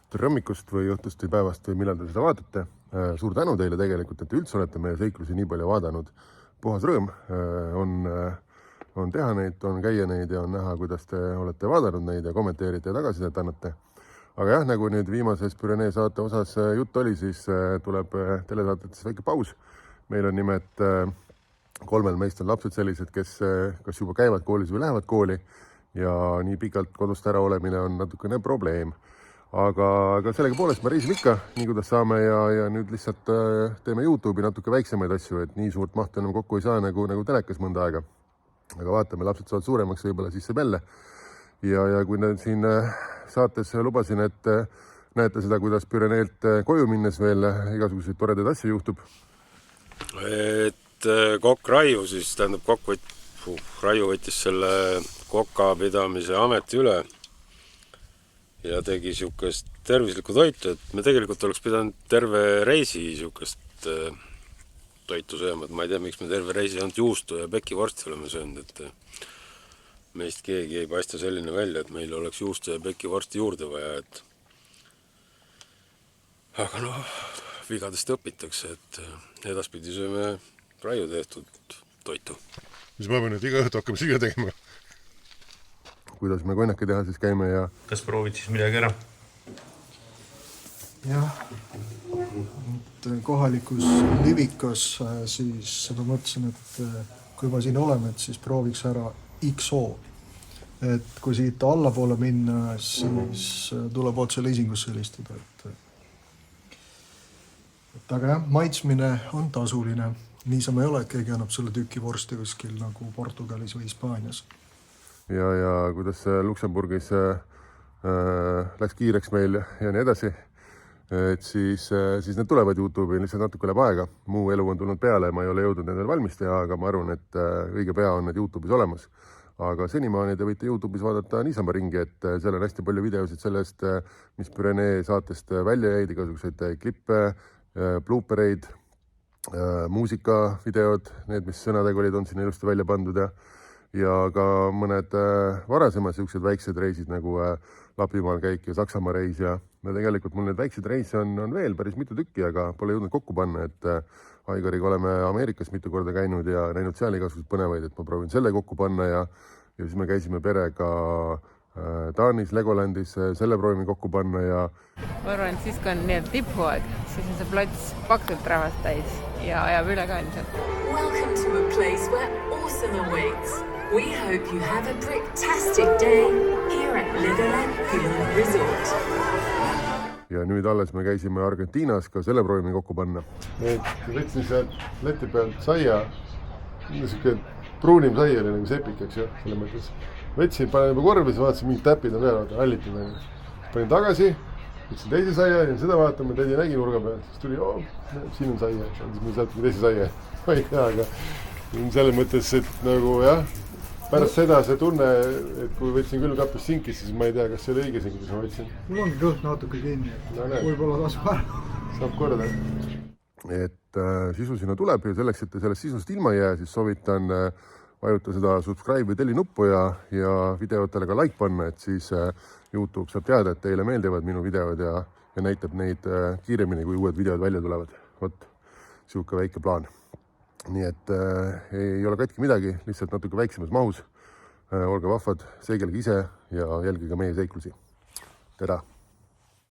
tere hommikust või õhtust või päevast või millal te seda vaatate. Suur tänu teile tegelikult, et üldse olete meie seiklusi nii palju vaadanud. Puhas rõõm on teha neid, on käia neid ja on näha, kuidas te olete vaadanud neid ja kommenteerite ja tagasisidet annate. Aga jah, nagu nüüd viimases Pürenee saate osas jutt oli, siis tuleb telesaatetes väike paus. Meil on nimelt 3 meist on lapsed sellised, kes kas juba käivad koolis või lähevad kooli ja nii pikalt kodust ära olemine on natukene probleem. Aga sellega poolest me reisime ikka, nii kuidas saame ja nüüd lihtsalt teeme YouTube'i natuke väiksemaid asju, et nii suurt mahtu enam kokku ei saa nagu telekas mõnda aega. Aga vaatame, lapsed saavad suuremaks võib-olla siis see jälle. Ja kui nüüd siin saates lubasin, et näete seda, kuidas Püreneelt koju minnes veel igasuguseid toredaid asju juhtub. Et kokk Raiu siis, tähendab Raiu võttis selle kokapidamise ameti üle ja tegi siukest tervislikku toitu, et me tegelikult oleks pidanud terve reisi siukest toitu sööma, et ma ei tea, miks me terve reisi ainult juustu ja pekivorsti oleme söönud, et meist keegi ei paista selline välja, et meil oleks juustu ja pekivorsti juurde vaja, et aga vigadest õpitakse, et edaspidi sööme Raiu tehtud toitu. Mis ma pean nüüd iga õhtu hakkame süüa tegema? Kuidas me konnaki teha siis käime ja... Kas proovid siis midagi ära? Jah, kohalikus Livikas siis ma mõtlesin, et kui ma siin oleme, et siis prooviks ära XO. Et kui siit allapoole minna, siis tuleb otse liisingusse helistada. Aga jah, maitsmine on tasuline. Niisama ei ole, et keegi annab sulle tüki vorsti kuskil nagu Portugalis või Hispaanias. Ja kuidas Luksemburgis läks kiireks meil ja nii edasi, et siis need tulevad YouTube'i, lihtsalt natuke läheb aega. Muu elu on tulnud peale, ma ei ole jõudnud nendel valmis teha, aga ma arvan, et õige pea on need YouTube'is olemas. Aga senimaani te võite YouTube'is vaadata niisama ringi, et seal on hästi palju videosid sellest, mis Pürenee saatest välja jäid, igasuguseid klippe, bloopereid, muusikavideod, need, mis sõnadega olid, on siin ilusti välja pandud ja ka mõned varasemad siuksed väiksed reisid nagu Lapimaal käik ja Saksamaa reis ja tegelikult mul need väiksed reise on veel päris mitu tükki, aga pole jõudnud kokku panna, et Aigariga oleme Ameerikas mitu korda käinud ja näinud seal igasuguseid põnevaid, et ma proovin selle kokku panna ja siis me käisime perega Taanis, Legolandis, selle proovime kokku panna ja... Ma arvan, et siis kui on nii tippuaeg, siis on see plats paksult rahvast täis ja ajab üle ka ilmselt. Welcome to a place where awesome awaits. We hope you have a bricktastic day here at Legoland Resort. Ja nüüd alles me käisime Argentiinas, ka selle proovime kokku panna. Võtsin sealt leti pealt saia, niisugune pruunim saia oli nagu sepik, eks ju, selle mõttes. Võtsin, panen juba korvi, siis vaatasin mingid täpid on veel, hallitid. Panin tagasi, võtsin teise saia ja seda vaatame, tädi nägi nurga peal, siis tuli, siin on saia, siis me saatime teise saia. Ma ei tea, aga selle mõttes, et nagu jah, pärast seda see tunne, et kui võtsin küll kapis sinkis, siis ma ei tea, kas see oli õige sinkis, mis ma võtsin. Mul ongi kõht natuke kinni, et võib-olla tasub ära. Saab korda. Et sisu sinna tuleb ja selleks, et te sellest sisust ilma jää, siis soovitan vajuta seda subscribe või telli nuppu ja videotele ka like panna, et siis YouTube saab teada, et teile meeldivad minu videod ja näitab neid kiiremini, kui uued videod välja tulevad. Vot, siuke väike plaan. Nii et ei ole katki midagi, lihtsalt natuke väiksemas mahus. Olge vahvad, seigelge ise ja jälgige meie seiklusi. Tere!